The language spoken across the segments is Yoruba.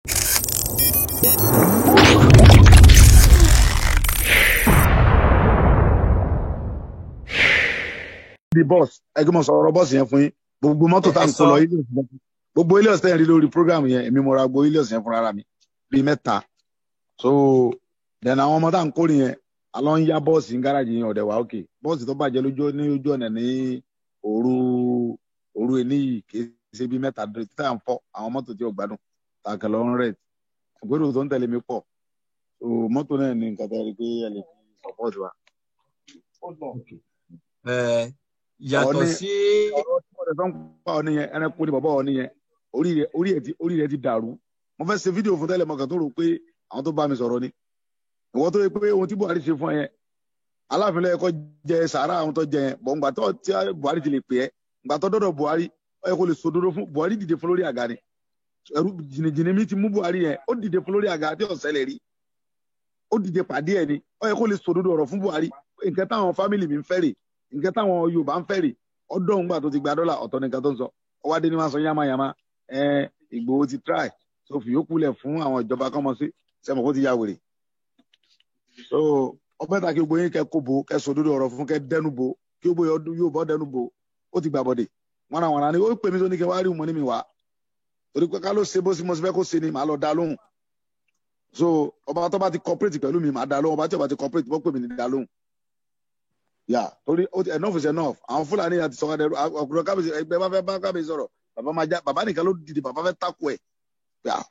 The boss ẹgbẹ́ mọ̀ sọ̀rọ̀ bọ́ọ̀sì yẹn fún yín gbogbo mọ́tò tá à ń kó lọ gbogbo Helios tẹ́yìn rí lórí program yẹn èmi mo ra gbogbo Helios yẹn fúnra mi bíi mẹ́ta so then àwọn ọmọ tá à ń kórè yẹn alọ́ ń yá bọ́ọ̀sì ń gáràjì yẹn ọ̀dẹ̀ wá òkè bọ́ọ̀sì tó bàjẹ́ lójú ọ̀nà ní òru ẹni yìí kì í ṣe bíi mẹ́ta títà ń fọ́ àwọn mọ́tò tí ò gbádùn tàkà lọ ń rẹ̀ ìgbéró tó ń tẹ̀lé mi pọ̀ so mọ́tò náà ní nǹkan tẹ́lẹ̀ pé ẹ lè fi support wa. Yàtọ̀ sí ọ̀rọ̀ tí wọ́n fẹ́ ń pa ọ nìyẹn ẹranko ni bàbá ọ nìyẹn orí rẹ̀ ti dàrú mo fẹ́ ṣe fídíò fún tẹ́lẹ̀ mọ́kàn tó rò pé àwọn tó bá mi sọ̀rọ̀ ni ìwọ́n tó yẹ pé ohun tí Buhari ṣe fún ẹ yẹn Aláàfin ló yẹ kó jẹ sàárà àwọn tó jẹ yẹn bọ̀ ǹgbà tó tí Buhari ti lè pè ẹ́ ǹgbà tó dọ́dọ̀ Buhari ó yẹ kó lè sòdodo fún Buhari dìde fún lórí àga ni ẹrú jìnnìjìnnì mi ti mú Buhari yẹn ó dìde fún lórí àga tí ọ̀sẹ̀ lè rí ó dìde pàdé ẹ̀ ni ó yẹ kó lè sòdodo ọ̀rọ̀ fún Buhari nǹkan táwọn fámìlì mi ń fẹ́ rè nǹkan táwọn Yorùbá ń fẹ́ rè ọdún òun gbà tó ti gba dọ́là ọ̀tọ̀ nìkan tó ń sọ ọwọ́ adé ni wọ́n sọ yamayama Ìgbòho ti try so fi yókù lẹ̀ fún àwọn ìjọba kọ́mọ sí sẹ́mọ̀ kó ti ya wèrè so ọbẹ̀ ta kí gbogbo yín kẹ́ kó bo kẹ́ sòdodo ọ̀rọ̀ fún kẹ́ dẹnu bo kí gbogbo yóò bọ́ dẹnu bo ó ti gbà bọ̀dẹ̀ wọn ni ó pè mí tó ní kí wá rí ìmọ̀ ní mi wá torí pé ká ló ṣe bó sí mo sì fẹ́ kó ṣe ni màá lọ dá lóhùn so ọba tó bá ti cooperate pẹ̀lú mi màá dá lóhùn ọba tí ọba ti cooperate bọ́ pè mí ní dá lóhùn yà torí enough is enough àwọn Fúlàní àti sọ̀rọ̀ dẹrù ọkùnrin kábíyèsí ẹgbẹ́ bá fẹ́ bá kábíyèsí sọ̀rọ̀ bàbá nìkan ló dìde bàbá fẹ́ takò ẹ̀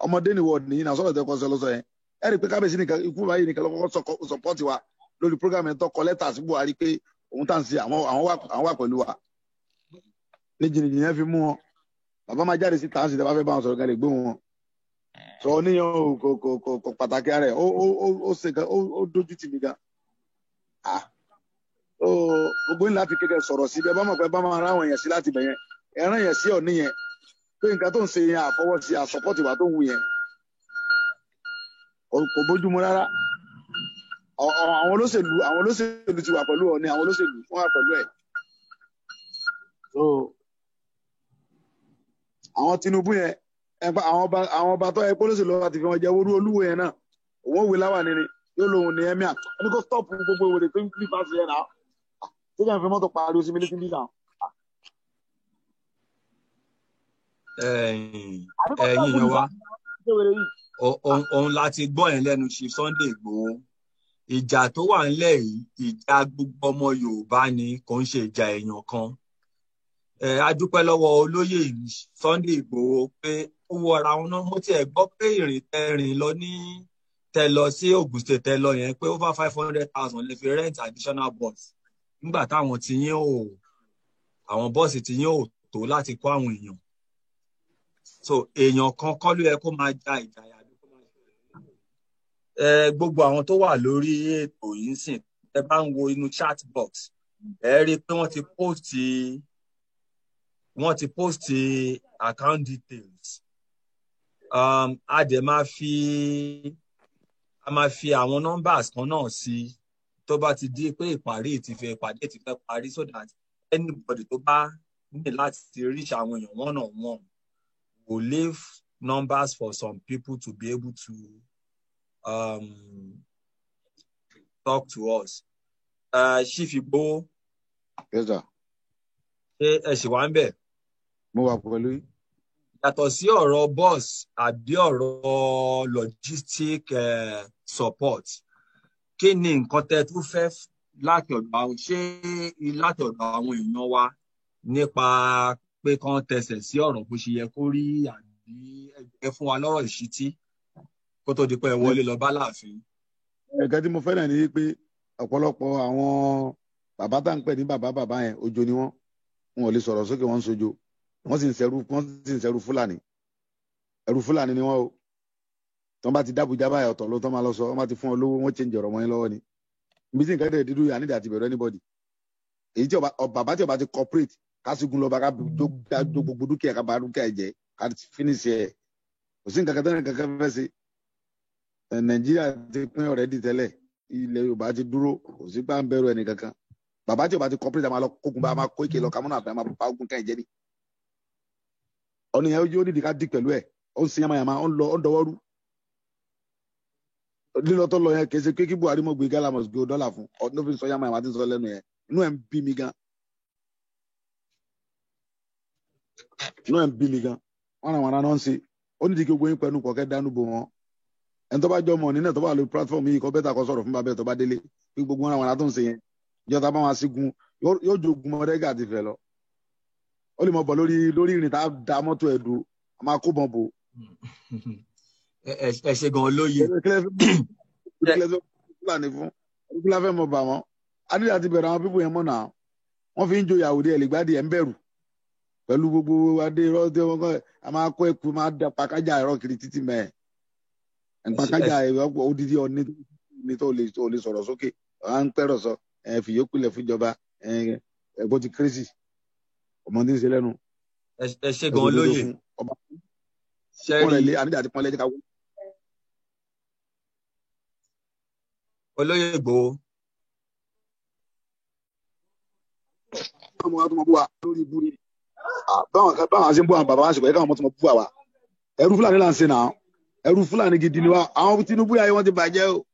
ọmọdé ni wọ́ọ̀dù nìyí náà sọ̀rọ̀ tẹ́kọ̀ sọ yẹn ẹ rí i pé kábíyèsí nìkan ikú báyìí nìkan lọ́kọ́ sọpọ́tì wa lórí program ẹ̀ tó kọ lẹ́tà sí Buhari pé òun tà ń ṣe àwọn wà pẹ̀lú wa ní jìnnìjìnnì yẹn fi mú wọn bàbá máa jáde sí tàǹsì tẹ́ bá fẹ́ bá wọn sọ̀rọ̀ kan lè gbé wọn sọ níyàn kò pàtàkì rẹ̀ ó dójú tì mí gan gbogbo ńlá ti kékeré sọ̀rọ̀ sí bẹ́ẹ̀ bá mọ̀ pé bá máa ráwọn èèyàn sí láti bẹ̀ yẹn ẹ̀ràn yẹn sí ọ̀ní yẹn pé nǹkan tó ń ṣe yẹn àfọwọ́sí àsọpọ́tì wà tó wù yẹn kò bójúmu rárá àwọn olóṣèlú ti wà pẹ̀lú Ọọ̀ni àwọn olóṣèlú wọ́n wà pẹ̀lú ẹ̀ so àwọn Tinubu yẹn àwọn ọba tó yẹ pé olóṣèlú láti fi wọn jẹ orú Olúwo yẹn náà òun òwe láwà nínú yóò lóhun ní ẹmíà ẹni kó stop gbogbo ìwòrè tó ń kí fásitì yẹn náà tó kàn fi mọ́tò pariwo sí mi létí nígbà. ẹ̀yin yẹn wá òun láti gbọ́ yẹn lẹ́nu Chief Sunday Igboho ìjà tó wà ńlẹ̀ yìí ìjà gbogbo ọmọ Yorùbá ni kò ń ṣe ìjà èèyàn kan a dúpẹ́ lọ́wọ́ olóyè Sunday Igboho pé ó wọra wọn náà mo tiẹ̀ gbọ́ pé ìrìn tẹ̀rìn lọ ní tẹ lọ sí Ogun State tẹ lọ yẹn pé over 500,000 lè fi rent additional bus nígbà táwọn ti yín àwọn bọ́ọ̀sì ti yín ò tó láti kó àwọn èèyàn so èèyàn kan kọ́ ló yẹ kó máa ja ìjà yàrá kó máa ṣe gbogbo àwọn tó wà lórí ètò yìí sìn ẹ bá ń wo inú chat box ẹ rí i pé wọ́n ti post account details a dẹ̀ máa fi àwọn numbers kan náà sí tó bá ti di pé ìpàdé ti fẹ́ parí so that anybody tó bá ní láti reach àwọn èèyàn one on one will leave numbers for some people to be able to talk to us. Chief Igboho. Yes, sir. Ṣé ẹ ṣì wà ń bẹ̀? Mo wà pẹ̀lú yín. Yàtọ̀ sí ọ̀rọ̀ bus àbí ọ̀rọ̀ logistic support kí ni nǹkan tẹ́ tún fẹ́ láti ọ̀dọ̀ àwọn èèyàn wa nípa pé kán tẹsẹ̀ sí ọ̀rọ̀ bó ṣe yẹ kó rí àbí ẹ fún wa lọ́rọ̀ ìṣítí kó tó di pé ẹ wọlé lọ bá láàfin. Ẹ̀ka tí mo fẹ́ náà ni pé ọ̀pọ̀lọpọ̀ àwọn bàbá tá ń pè ní bàbá yẹn ojo ni wọn ò lè sọ̀rọ̀ sókè wọ́n ń sojo wọ́n sì ń ṣẹrú Fúlàní ẹrú Fúlàní ni wọ́n o tí wọ́n bá ti dábùjá báyìí ọ̀tọ̀ ló tán máa lọ sọ wọ́n bá ti fún ọ lówó wọ́n change ọ̀rọ̀ wọn lọ́wọ́ ni ibi tí nǹkan dẹ̀ dídú yà nídìí àti bẹ̀rẹ̀ anybody èyí tí bàbá tí ọba ti cooperate kásìgún lọ́ba ká do gbogbo dúkìá ká bá dúkìá jẹ ká finish ẹ̀ kò sí nǹkan kẹtẹ́rẹ́ nǹkan fẹ́ ṣe Nàìjíríà ti pín ọ̀rẹ́ dì tẹ́lẹ̀ ilẹ̀ Yorùbá ti dúró kò sí pé à ń bẹ̀rù ẹnì kankan bàbá tí ọba ti cooperate àmà lọ kókun bá a máa kó ìkè lọ kámúnà àfẹ́ máa bá ogun ká ìjẹ́ ni ọ̀nà yẹn yóò nídìí ká dì pẹ̀lú ẹ̀ ó ń sin yamayama ó ń dọwọ́rú lílọ tó lọ yẹn kì í ṣe pé kí Buhari mọ̀ gbé gálà mọ̀ gbé dọ́là fún ọdún ló fi sọ yamayama tí ń sọ lẹ́nu yẹn inú ẹ̀ ń bí mi gan wọn àwọn aráàlú ń ṣe ó ní di kí gbogbo yín pẹ̀lú kọ̀ọ̀kẹ́ dánú bò wọ́n ẹni tó bá jọ mọ̀ nínú ẹ̀ tó bá lórí platform yìí kọ́ bẹ́tà kọ́ sọ̀rọ̀ fún bàbá ẹ̀ tó bá délé pé gbogbo àwọn aráàlú tó ń ṣe yẹn ìjọba bá wọn sígun yóò jogun mọ́rẹ́gà àti ìfẹ́ lọ ó lè mọ̀ bọ̀ lórí ìrìn tá a da mọ́tò ẹ̀ dùn a máa kó bọ̀ bò. ẹ ṣe gan olóye. fúlàní fún fúlàní fẹ́ mọ̀ bà wọ́n adílẹ̀ àti bẹ̀rẹ̀ àwọn pípọ̀ yẹn mọ̀ náà wọ́n fi ń joyè àwòdì ẹ̀ lẹ́gbàdì ẹ̀ ń bẹ̀rù pẹ̀lú gbogbo adé irọ́ tí wọ́n kọ́ a máa kó ẹ̀kú máa da pàkájà ẹ̀rọ kiri títí mẹ́ẹ̀ pàkájà ẹ̀rọ odidi ọ̀ní tó lè sọ̀rọ̀ sókè à ń pẹ́rọ̀ sọ fìyókùlẹ̀ fúnjọba ẹ̀gbọ́n ti kérésì ọmọdé ń ṣe lẹ́nu. ẹ ṣe gan olóye. olóye Ìgbòho. báwọn ṣe ń bú àwọn bàbá wa ṣùgbọ́n káwọn ọmọ tó mọ bú àwa ẹrú Fúlàní là ń ṣe náà ẹrú Fúlàní gidi ni wa àwọn Tinubu ayé wọn ti bàjẹ́ o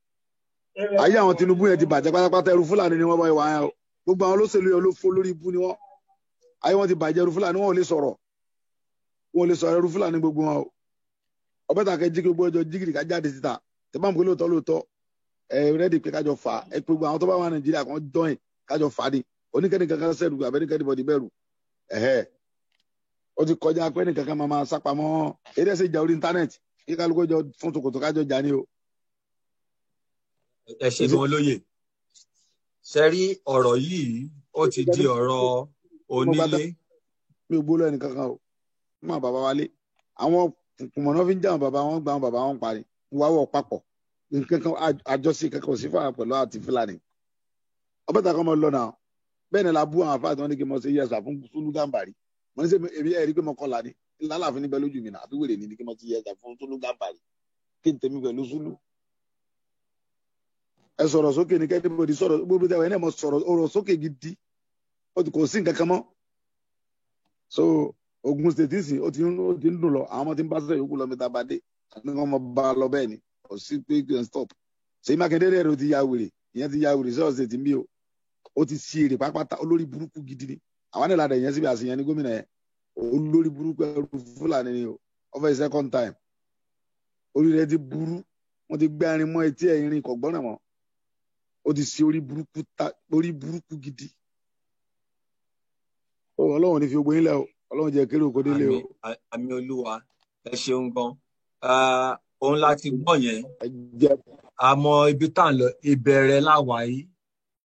ayé àwọn Tinubu yẹn ti bàjẹ́ pátápátá ẹrú Fúlàní ni wọ́n bá wà yẹn o gbogbo àwọn olóṣèlú yẹn ló fó lórí ibú ni wọ́n ayé wọn ti bàjẹ́ ẹrú Fúlàní wọn ò lè sọ̀rọ̀ ẹrú Fúlàní gbogbo wọn o ọbẹ̀ tà kẹ́ jí gbogbo ọjọ́ jígìrì ká jáde síta tẹ́ bá ń pè lóòótọ́ rẹ́dì pé kájọ fà ẹ pé gbogbo àwọn tó bá wà Nàìjíríà kan dọ́yìn kájọ fà á ni oníkẹ́ni kankan sẹ́rù àbẹ́nikẹ́ni bọ̀dì bẹ̀rù ó ti kọjá pé nìkan kan máa sápamọ́ eré ẹsẹ̀ ìjà orí íńtánẹ́ẹ̀tì kí kálukú jọ fún tòkòtò kájọ jà ní o. ẹ ṣe gan olóye ṣe rí ọ̀rọ̀ yìí ó ti di ọ̀rọ̀ onílé. mi ò gbóló ẹnì kankan o fún àwọn bàbá wálé àwọn kùmọ̀nà fi ń jà àwọn bàbá wọn gba àwọn bàbá wọn parí wáwọ̀ papọ̀ nǹkan àjọṣe kankan ò sí fún àwọn pẹ̀lú àti Fúlàní ọbẹ̀ tà kọ́ mọ́ lọ́nà bẹ́ẹ̀ ni la bú àwọn afáàtì wọn ní kí n mọ̀ sí yẹsà fún Sùlù Gàmbàrí mo ní sẹ èmi ẹ̀rí pé mo kọ́ la ni lálàáfin níbẹ̀ lójú mi náà àbí wèrè ní kí n mọ̀ sí yẹsà fún Sùlù Gàmbàrí kí n tẹ̀mí pẹ̀lú Sùlù. ẹ sọ̀rọ̀ sókè ní kẹ́tìbọ̀dì sọ̀rọ̀ gbogbo tẹ̀wé ẹ̀ náà mo sọ̀rọ̀ ọ̀rọ̀ sókè gidi kò sí nǹkan kan mọ́ so Ogun State sì ó ti ń dùn lọ àwọn ọmọ tí ń bá sẹ́yìn yòókù lọ mẹ́ta bá dé àti wọn mọ bá lọ bẹ́ẹ̀ ni kò sí pé kí n stop Ṣèyí Mákindé rẹ̀ ó ti ya wèrè ìyẹn ti ya wèrè sọ́ọ̀ State ń bí o ó ti sí èrè pápátá olórí burúkú gidi ni àwọn nílà rẹ̀ yẹn síbi àṣeyàn ní gómìnà yẹn olórí burúkú ẹrú Fúlàní ni o ọfẹ second time orí rẹ̀ ti burú wọ́n ti gbé irin mọ́ etí ẹ̀ irin kò gbọ́nà mọ́ ó ti sí orí burúkú gidi Ọlọ́run ní fi gbogbo yín lẹ̀ o Ọlọ́run jẹ́ kéré òkò délé o. àmì Olúwa ẹ ṣeun gan òun láti gbọ́ yẹn àmọ́ ibi tá à ń lọ ìbẹ̀rẹ̀ láwàá yìí